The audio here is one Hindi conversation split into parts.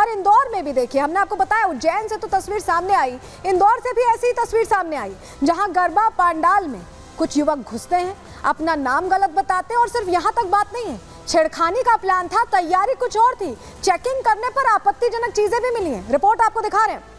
खबर इंदौर में भी देखिए, हमने आपको बताया उज्जैन से तो तस्वीर सामने आई, इंदौर से भी ऐसी ही तस्वीर सामने आई, जहां गरबा पंडाल में कुछ युवक घुसते हैं, अपना नाम गलत बताते हैं और सिर्फ यहां तक बात नहीं है, छेड़खानी का प्लान था, तैयारी कुछ और थी। चेकिंग करने पर आपत्तिजनक चीजें भी मिली हैं। रिपोर्ट आपको दिखा रहे हैं।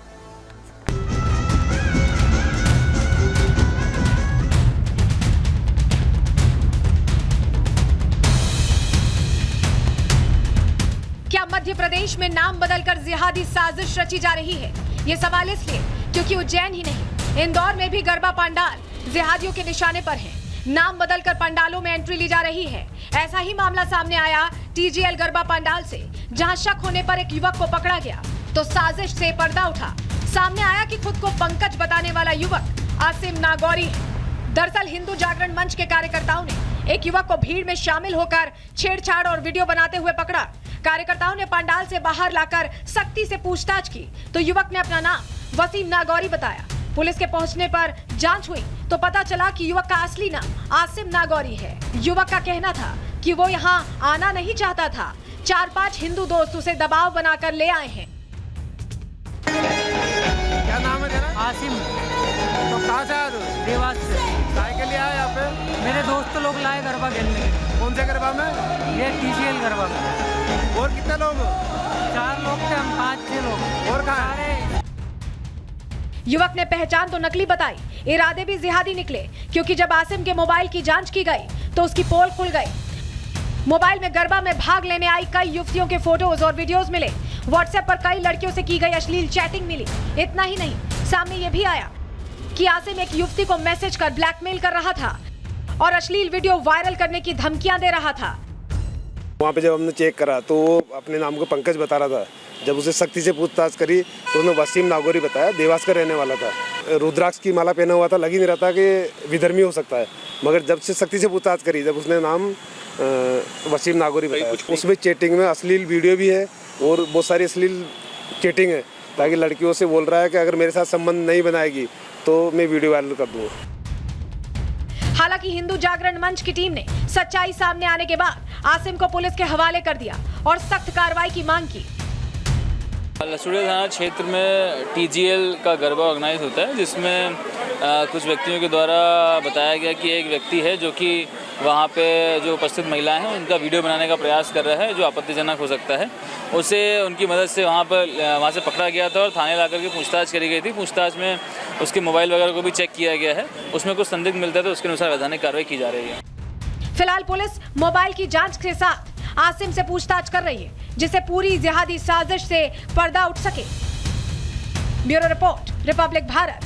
क्या मध्य प्रदेश में नाम बदलकर जिहादी साजिश रची जा रही है? ये सवाल इसलिए क्योंकि उज्जैन ही नहीं, इंदौर में भी गरबा पंडाल जिहादियों के निशाने पर है। नाम बदलकर पंडालों में एंट्री ली जा रही है। ऐसा ही मामला सामने आया टीजीएल गरबा पंडाल से, जहां शक होने पर एक युवक को पकड़ा गया तो साजिश से पर्दा उठा। सामने आया कि खुद को पंकज बताने वाला युवक आसिम नागौरी है। दरअसल हिंदू जागरण मंच के कार्यकर्ताओं ने एक युवक को भीड़ में शामिल होकर छेड़छाड़ और वीडियो बनाते हुए पकड़ा। कार्यकर्ताओं ने पंडाल से बाहर लाकर सख्ती से पूछताछ की तो युवक ने अपना नाम वसीम नागौरी बताया। पुलिस के पहुंचने पर जांच हुई तो पता चला कि युवक का असली नाम आसिम नागौरी है। युवक का कहना था कि वो यहाँ आना नहीं चाहता था, 4-5 हिंदू दोस्त उसे दबाव बनाकर ले आए हैं। क्या नाम है तेरा? आसिम। तो कहाँ से आया तू? देवास से। काय के लिए आया यहाँ पे? मेरे दोस्त लोग लाए गरबा खेलने। कौन से गरबा में? ये टीजीएल गरबा में। और कितने लोग? 4 लोग थे हम, 5-6 लोग। और कहाँ है? युवक ने पहचान तो नकली बताई, इरादे भी जिहादी निकले, क्योंकि जब आसिम के मोबाइल की जांच की गई तो उसकी पोल खुल गई। मोबाइल में गरबा में भाग लेने आई कई युवतियों के फोटोज और वीडियोस मिले। व्हाट्सएप पर कई लड़कियों से की गई अश्लील चैटिंग मिली। इतना ही नहीं, सामने ये भी आया कि आसिम एक युवती को मैसेज कर ब्लैकमेल कर रहा था और अश्लील वीडियो वायरल करने की धमकियां दे रहा था। वहाँ पे जब हमने चेक करा तो वो अपने नाम को पंकज बता रहा था। जब उसे सख्ती से पूछताछ करी तो उन्होंने वसीम नागौरी बताया, देवास का रहने वाला था। रुद्राक्ष की माला पहना हुआ था, लग ही नहीं रहा था कि विधर्मी हो सकता है। मगर जब से सख्ती से पूछताछ करी, जब उसने नाम वसीम नागौरी बताया, उसमें चैटिंग में अश्लील वीडियो भी है और बहुत सारी अश्लील चैटिंग है, ताकि लड़कियों से बोल रहा है कि अगर मेरे साथ संबंध नहीं बनाएगी तो मैं वीडियो वायरल कर दूँगा। हालांकि हिंदू जागरण मंच की टीम ने सच्चाई सामने आने के बाद आसिम को पुलिस के हवाले कर दिया और सख्त कार्रवाई की मांग की। लसूड़िया थाना क्षेत्र में टीजीएल का गरबा ऑर्गेनाइज होता है, जिसमें कुछ व्यक्तियों के द्वारा बताया गया कि एक व्यक्ति है जो कि वहाँ पे जो उपस्थित महिलाएं हैं उनका वीडियो बनाने का प्रयास कर रहा है, जो आपत्तिजनक हो सकता है। उसे उनकी मदद से वहाँ से पकड़ा गया था और थाने ला करके पूछताछ करी गई थी। पूछताछ में उसके मोबाइल वगैरह को भी चेक किया गया है। उसमें कुछ संदिग्ध मिलता है तो उसके अनुसार वैधानिक कार्रवाई की जा रही है। फिलहाल पुलिस मोबाइल की जांच के साथ आसिम से पूछताछ कर रही है, जिससे पूरी जिहादी साजिश से पर्दा उठ सके। Bureau report, Republic Bharat.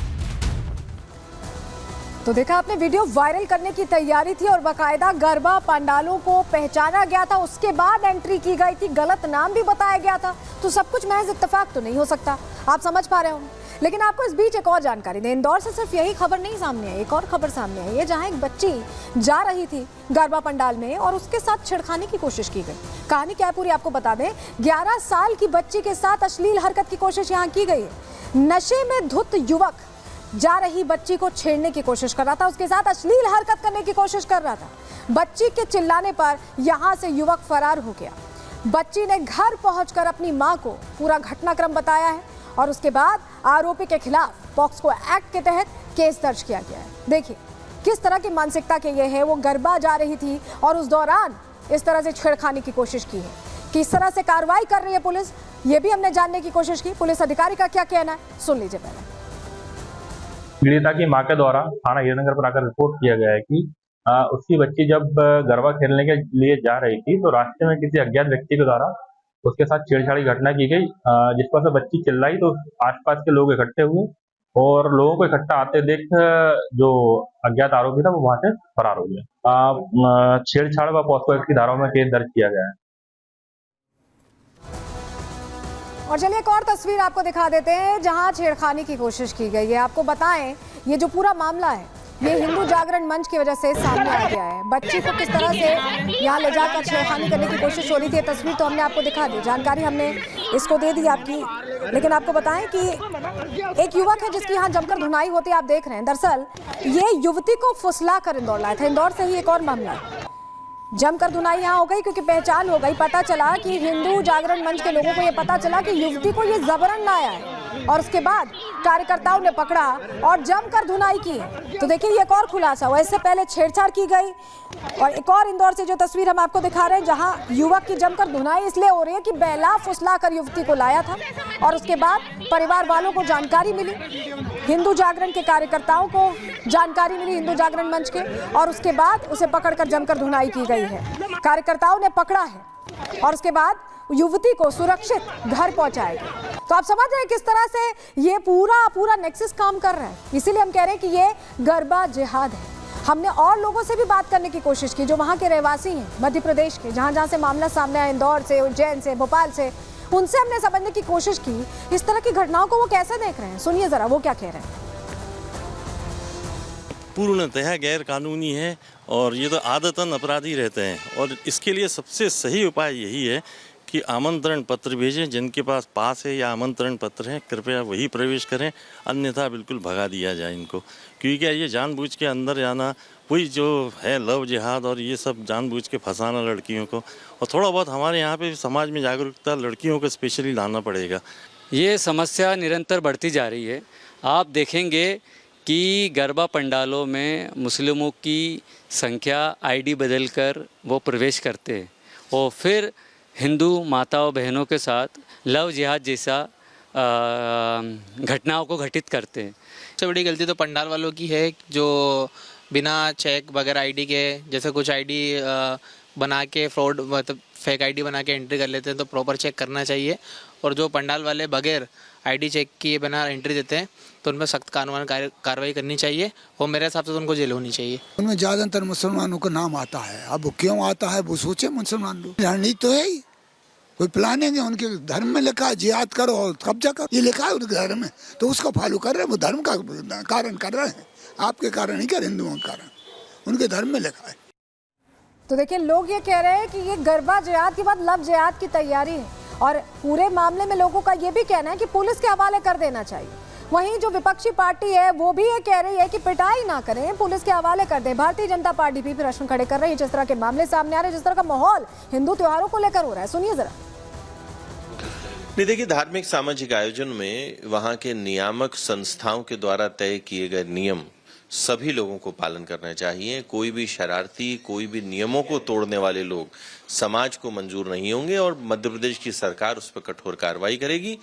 तो देखा आपने, वीडियो वायरल करने की तैयारी थी और बाकायदा गरबा पंडालों को पहचाना गया था, उसके बाद एंट्री की गई थी, गलत नाम भी बताया गया था। तो सब कुछ महज इत्तेफाक तो नहीं हो सकता, आप समझ पा रहे हो। लेकिन आपको इस बीच एक और जानकारी दें, इंदौर से सिर्फ यही खबर नहीं सामने आई, एक और खबर सामने आई है, जहां एक बच्ची जा रही थी गरबा पंडाल में और उसके साथ छेड़खानी की कोशिश की गई। कहानी क्या है पूरी आपको बता दें। 11 साल की बच्ची के साथ अश्लील हरकत की कोशिश यहाँ की गई है। नशे में धुत युवक जा रही बच्ची को छेड़ने की कोशिश कर रहा था, उसके साथ अश्लील हरकत करने की कोशिश कर रहा था। बच्ची के चिल्लाने पर यहाँ से युवक फरार हो गया। बच्ची ने घर पहुंचकर अपनी मां को पूरा घटनाक्रम बताया है और उसके बाद आरोपी के खिलाफ पॉक्सो एक्ट के तहत केस दर्ज किया गया है। देखिए किस तरह की मानसिकता के ये है, वो गरबा जा रही थी और उस दौरान इस तरह से छेड़खानी की कोशिश की है। किस तरह से कार्रवाई कर रही है पुलिस, ये भी हमने जानने की कोशिश की। पुलिस अधिकारी का क्या कहना है, सुन लीजिए पहले। पीड़िता की मां के द्वारा थाना हीरानगर पर आकर रिपोर्ट किया गया है कि उसकी बच्ची जब गरबा खेलने के लिए जा रही थी तो रास्ते में किसी अज्ञात व्यक्ति के द्वारा उसके साथ छेड़छाड़ की घटना की गई, जिस पर से बच्ची चिल्लाई तो आसपास के लोग इकट्ठे हुए और लोगों को इकट्ठा आते देख जो अज्ञात आरोपी था वो वहां से फरार हो गया। छेड़छाड़ व पॉक्सो एक्ट की धाराओं में केस दर्ज किया गया है। और चलिए एक और तस्वीर आपको दिखा देते हैं जहां छेड़खानी की कोशिश की गई है। आपको बताएं ये जो पूरा मामला है ये हिंदू जागरण मंच की वजह से सामने आ गया है। बच्ची को किस तरह से यहाँ ले जाकर छेड़खानी करने की कोशिश हो रही थी, तस्वीर तो हमने आपको दिखा दी, जानकारी हमने इसको दे दी आपकी। लेकिन आपको बताएं कि एक युवक है जिसकी यहाँ जमकर धुनाई होती आप देख रहे हैं। दरअसल ये युवती को फुसला कर इंदौर लाया था। इंदौर से ही एक और मामला, जमकर धुनाई यहाँ हो गई क्योंकि पहचान हो गई, पता चला कि हिंदू जागरण मंच के लोगों को ये पता चला कि युवती को ये जबरन लाया है और उसके बाद कार्यकर्ताओं ने पकड़ा और जमकर धुनाई की है। तो देखिए ये एक और खुलासा हुआ, इससे पहले छेड़छाड़ की गई और एक और इंदौर से जो तस्वीर हम आपको दिखा रहे हैं जहां युवक की जमकर धुनाई इसलिए हो रही है कि बहला फुसला कर युवती को लाया था और उसके बाद परिवार वालों को जानकारी मिली, हिंदू जागरण के कार्यकर्ताओं को जानकारी मिली हिंदू जागरण मंच के, और उसके बाद उसे पकड़कर जमकर धुनाई की गई है। कार्यकर्ताओं ने पकड़ा है और उसके बाद युवती को सुरक्षित घर पहुंचाया गया। तो आप समझ रहे हैं किस तरह से ये पूरा नेक्सस काम कर रहा है। इसीलिए हम कह रहे हैं कि ये गरबा जिहाद है। हमने और लोगों से भी बात करने की कोशिश की जो वहाँ के रहवासी हैं, मध्य प्रदेश के, जहाँ से मामला सामने आया, इंदौर से, उज्जैन से, भोपाल से, उनसे हमने समझने की कोशिश की इस तरह की घटनाओं को वो कैसे देख रहे हैं। सुनिए जरा वो क्या कह रहे हैं। पूर्णतः गैर कानूनी है और ये तो आदतन अपराधी रहते हैं और इसके लिए सबसे सही उपाय यही है कि आमंत्रण पत्र भेजें। जिनके पास है या आमंत्रण पत्र है कृपया वही प्रवेश करें, अन्यथा बिल्कुल भगा दिया जाए इनको। क्योंकि क्या ये जानबूझ के अंदर जाना, वही जो है लव जिहाद और ये सब जानबूझ के फंसाना लड़कियों को, और थोड़ा बहुत हमारे यहाँ पे समाज में जागरूकता लड़कियों को स्पेशली लाना पड़ेगा। ये समस्या निरंतर बढ़ती जा रही है। आप देखेंगे कि गरबा पंडालों में मुस्लिमों की संख्या आईडी बदलकर वो प्रवेश करते हैं और फिर हिंदू माताओं बहनों के साथ लव जिहाद जैसा घटनाओं को घटित करते हैं। सबसे बड़ी गलती तो पंडाल वालों की है जो बिना चेक बगैर आईडी के, जैसे कुछ आईडी बना के फ्रॉड मतलब फेक आईडी बना के एंट्री कर लेते हैं, तो प्रॉपर चेक करना चाहिए। और जो पंडाल वाले बगैर आईडी चेक किए बिना एंट्री देते हैं तो उन पर सख्त कानूनी कार्रवाई करनी चाहिए और मेरे हिसाब से तो उनको जेल होनी चाहिए। उनमें ज़्यादातर मुसलमानों का नाम आता है। अब क्यों आता है वो सोचे मुसलमान लोग। रणनीति तो है ही, कोई प्लानिंग है। उनके धर्म में लिखा है जिहाद करो और कब्जा करो, ये लिखा है उनके धर्म में, तो उसको फॉलो कर रहे हैं। वो धर्म का कारण कर रहे हैं, आपके कारण नहीं कर, हिंदुओं के कारण, उनके धर्म में लिखा है। तो देखिए लोग ये कह रहे हैं कि ये गरबा जिहाद के बाद लव जिहाद की तैयारी है और पूरे मामले में लोगों का ये भी कहना है कि पुलिस के हवाले कर देना चाहिए। वहीं जो विपक्षी पार्टी है वो भी ये कह रही है कि पिटाई ना करें, पुलिस के हवाले कर दें। भारतीय जनता पार्टी भी प्रश्न खड़े कर रही है जिस तरह के मामले सामने आ रहे हैं, जिस तरह का माहौल हिंदू त्योहारों को लेकर हो रहा है। सुनिए जरा। नहीं, देखिए धार्मिक सामाजिक आयोजन में वहाँ के नियामक संस्थाओं के द्वारा तय किए गए नियम सभी लोगों को पालन करना चाहिए। कोई भी शरारती, कोई भी नियमों को तोड़ने वाले लोग समाज को मंजूर नहीं होंगे और मध्य प्रदेश की सरकार उस पर कठोर कार्रवाई करेगी।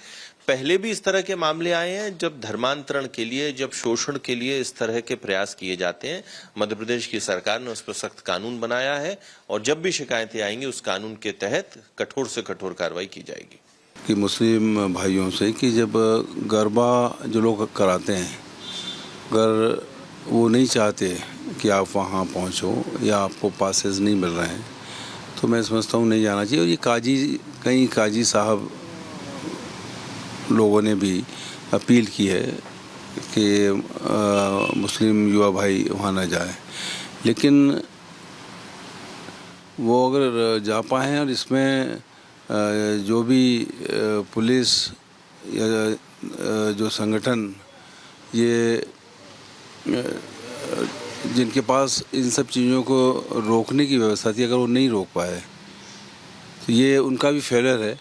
पहले भी इस तरह के मामले आए हैं जब धर्मांतरण के लिए, जब शोषण के लिए इस तरह के प्रयास किए जाते हैं। मध्य प्रदेश की सरकार ने उस पर सख्त कानून बनाया है और जब भी शिकायतें आएंगी उस कानून के तहत कठोर से कठोर कार्रवाई की जाएगी। कि मुस्लिम भाइयों से कि जब गरबा जो लोग कराते हैं, अगर वो नहीं चाहते कि आप वहाँ पहुँचो या आपको पासेस नहीं मिल रहे हैं तो मैं समझता हूँ नहीं जाना चाहिए। और ये कई काजी साहब लोगों ने भी अपील की है कि मुस्लिम युवा भाई वहाँ न जाए, लेकिन वो अगर जा पाएँ और इसमें जो भी पुलिस या जो संगठन ये जिनके पास इन सब चीज़ों को रोकने की व्यवस्था थी, अगर वो नहीं रोक पाए तो ये उनका भी फेलियर है।